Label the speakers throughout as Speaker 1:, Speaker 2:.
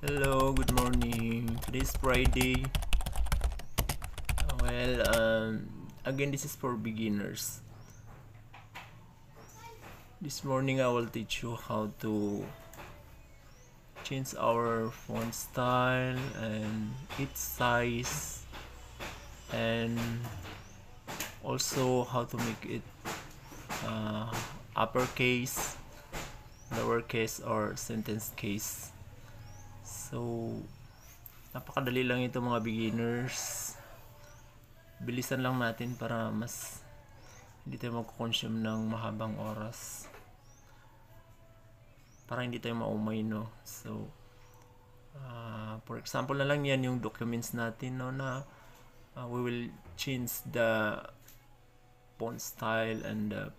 Speaker 1: Hello, good morning. Today's Friday. Again, this is for beginners. This morning, I will teach you how to change our font style and its size, and also how to make it uppercase, lowercase, or sentence case. So, napakadali lang ito mga beginners. Bilisan lang natin para mas hindi tayo mag-consume ng mahabang oras, para hindi tayo maumay, no? So for example na lang yan yung documents natin, no, na we will change the font style and the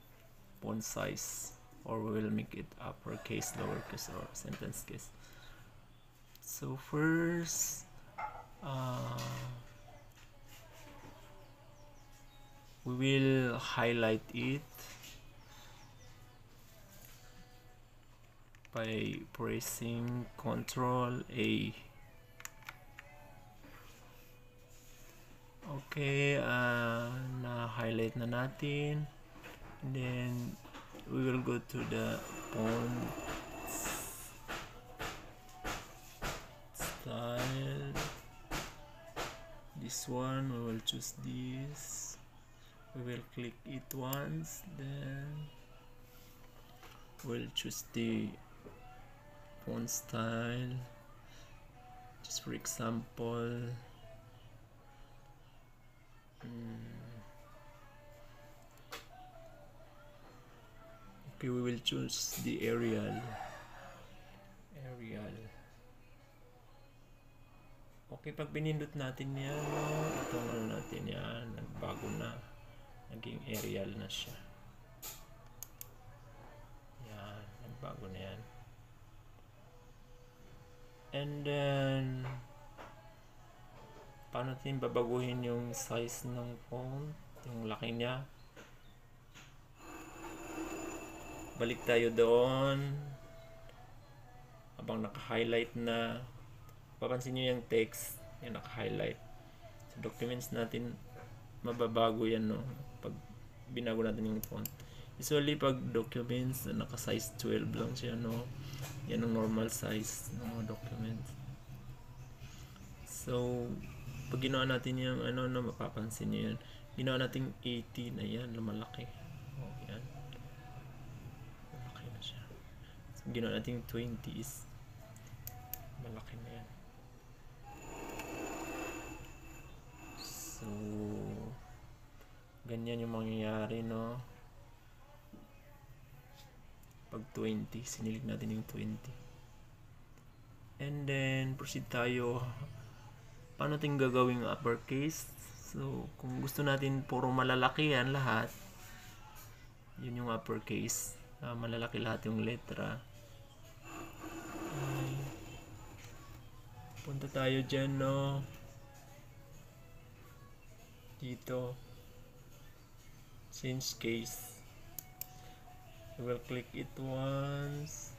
Speaker 1: font size, or we will make it uppercase, lowercase, or sentence case. So first, we will highlight it by pressing Ctrl A. Okay, na-highlight na natin. And then, we will go to the font style. This one, we will choose this. We will click it once, then we'll choose the font style. Just for example, okay, we will choose the Arial. Okay, pag pinindot natin yan, itong ano natin yan, nagbago na, naging Arial na siya. Yan, nagbago na yan. And then, paano natin babaguhin yung size ng font, yung laki niya? Balik tayo doon. Habang naka-highlight na, papansin nyo yung text, yung naka-highlight. Sa documents natin, mababago yan, no? Pag binago natin yung font. Usually, pag documents, naka-size 12 lang siya, no? Yan ang normal size ng mga documents. So, pag ginawa natin yung ano, no, mapapansin nyo yan. Ginawa natin 18, ayan, lumalaki. Oh, yan. Malaki na siya. So, ginawa natin 20 is malaki na yan. So, ganyan yung mangyayari, no? Pag 20, sinilig natin yung 20. And then, proceed tayo. Paano natin gagawing uppercase? So, kung gusto natin puro malalaki yan lahat, yun yung uppercase. Malalaki lahat yung letra. Punta tayo dyan, no? Dito. Change case. We will click it once.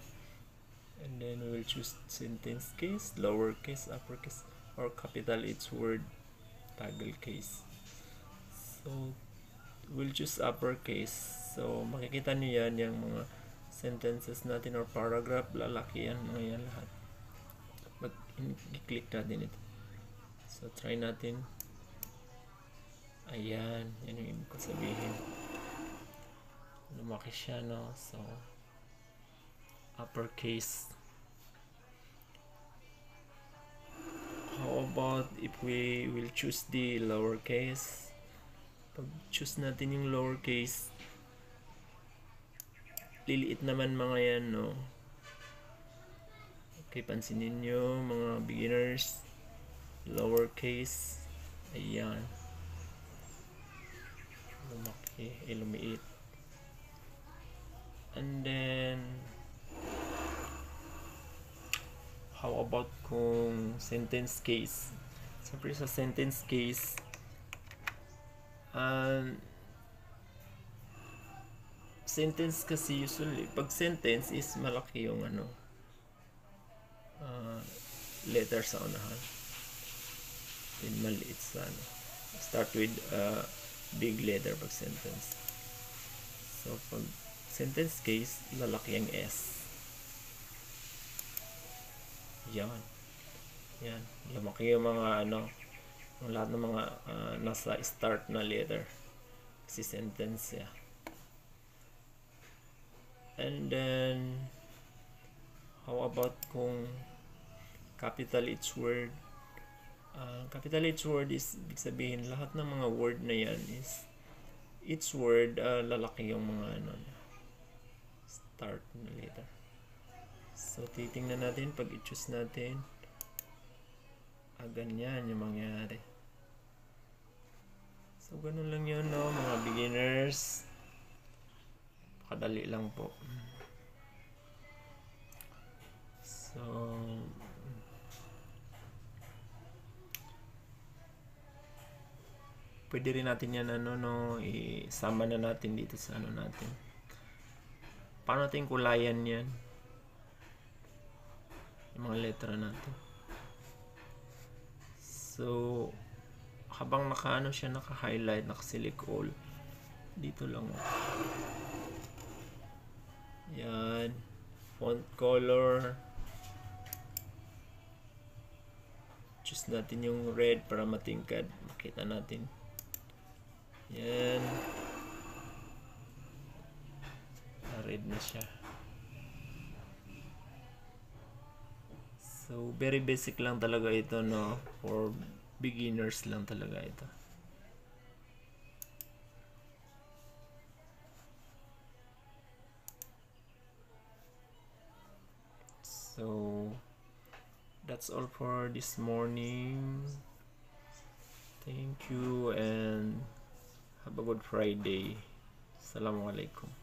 Speaker 1: And then we will choose sentence case, lowercase, uppercase, or capital each word, toggle case. So, we'll choose uppercase. So, makikita nyo yan, yung mga sentences natin or paragraph, lalaki yan, mga yan lahat. But, i-click natin ito. So, try natin. Ayan, yan yung ibig ko sabihin. Lumaki siya, no? So, uppercase. How about if we will choose the lowercase? Pag choose natin yung lowercase, liliit naman mga yan, no? Okay, pansinin nyo mga beginners, lowercase, ayan, lumaki, lumiit. And then, how about kung sentence case? Siyempre sa sentence case, sentence kasi usually, pag sentence is malaki yung ano, letter sa unahan, then maliit sa ano. Start with big letter pag sentence. So pag sentence case, lalaki ang S. Yan. Lumaki yung mga ano, yung lahat ng mga nasa start na letter. Kasi sentence ya. And then, how about kung capital each word? Capital each word is, ibig sabihin, lahat ng mga word na yan is, each word, lalaki yung mga ano, start na letter. So, titingnan natin, pag i-choose natin, ganyan yung mangyayari. So, ganun lang yun, no, mga beginners. Kadali lang po. So, pwede rin natin yan, ano, no, isama na natin dito sa ano natin. Paano natin kulayan yan? Yung mga letra natin. So, habang naka-ano siya, naka-highlight, naka-select all, dito lang. Yan. Font color. Choose natin yung red para matingkad. Makita natin. Yan. Red na siya. So, very basic lang talaga ito, no? For beginners lang talaga ito. So, that's all for this morning. Thank you and have a good Friday. Assalamualaikum.